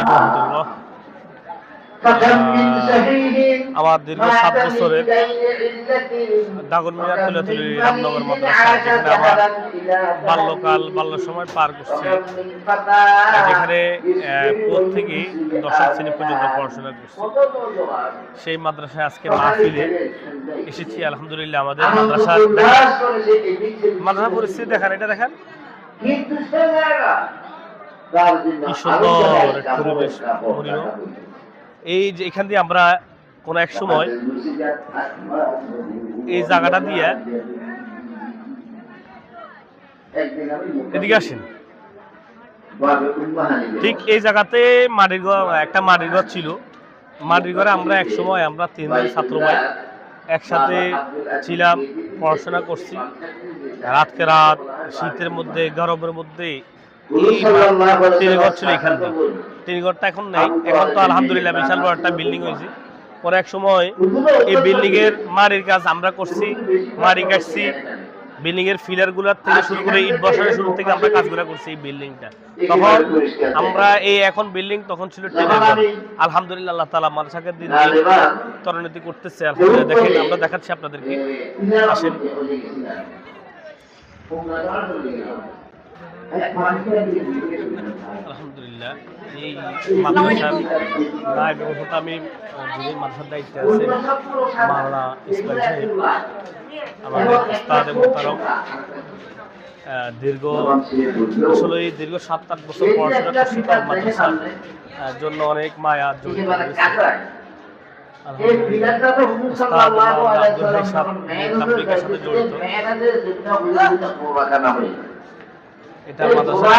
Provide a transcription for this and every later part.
রহমতুল্লাহ। আমার দীর্ঘ 7 বছরের দাগনমিয়া তুলাতুলি রামনগর মাদ্রাসা, যেখানে আমার বাল্য সময় পার করছি, যেখানে 4 থেকে 10ম শ্রেণী পর্যন্ত পড়াশোনা করছি। সেই মাদ্রাসায় আজকে মাহফিলে এসেছি। আলহামদুলিল্লাহ, আমাদের মাদ্রাসা পরিস্থিতি দেখেন, এটা দেখেন কি সুন্দর পরিবেশ। এই যে এখান দিয়ে আমরা কোন এক সময় এই জায়গাটা দিয়ে এদিকে আসেন, ঠিক এই জায়গাতে একটা মাটির ঘর ছিল। মাটির ঘরে আমরা এক সময় 3 জন ছাত্র ভাই একসাথে ছিলাম, পড়াশোনা করছি। রাতকে রাত, শীতের মধ্যে, গরমের মধ্যে টিনের ঘর ছিল এখানটা। টিনের ঘরটা এখন নেই। এখন তো আলহামদুলিল্লাহ বিশাল বড় একটা বিল্ডিং হয়েছে। পরে এক সময় এই বিল্ডিং এর মাটির কাজ আমরা করছি, মাটি কাটছি, বিল্ডিং এর ফিলার গুলার থেকে শুরু করে ইট বসানোর শুরু থেকে আমরা কাজগুলো করছি এই বিল্ডিংটা। তখন আমরা এখন বিল্ডিং, তখন ছিল টিনের ঘর। আলহামদুলিল্লাহ, আল্লাহ তাআলা মাদ্রাসাকে দিন তরুণীতি করতেছে। আলহামদুলিল্লাহ, দেখেন আমরা দেখাচ্ছি আপনাদেরকে, আসেন। আলহামদুলিল্লাহ, এই মাদ্রাসার নায়েব ব্যবস্থা আমি যিনি মাদ্রাসার দায়িত্বে আছে মাওলানা ইসমাইল সাহেব, আমাদের উস্তাদে মুহতারম। দীর্ঘ 7-8 বছর পড়াশোনা করছি, তার মাদ্রাসার জন্য অনেক মায়া জড়িত রয়েছে। এটা মাদ্রাসা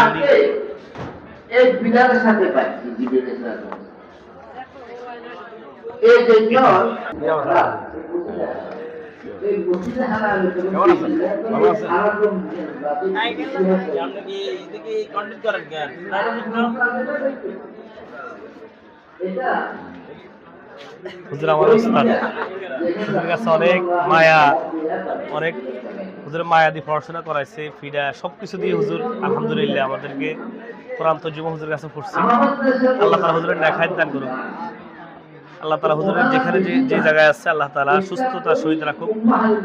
এই বিল্ডিংয়ের সাথে পাচ্ছি জীবনের সাথে এই জন্য এই মসজিদে হালাল হুজুর আমার উস্তাদ, হুজুরের কাছে অনেক মায়া, অনেক হুজুরের মায়া দিয়ে পড়াশোনা করাইছে, ফিডা সবকিছু দিয়ে হুজুর আলহামদুলিল্লাহ আমাদেরকে কোরআন তর্জমা হুজুরের কাছে পড়ছি। আল্লাহ তাআলা হুজুরের নেখায়েত দান করুন। আল্লাহ তাআলা হুজুরের যেখানে যে জায়গায় আছে আল্লাহ তাআলা সুস্থতার সহিত রাখুক।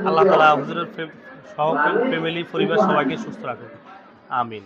আল্লাহ তাআলা হুজুরের সহ ফ্যামিলি, পরিবার সবাইকে সুস্থ রাখুক। আমিন।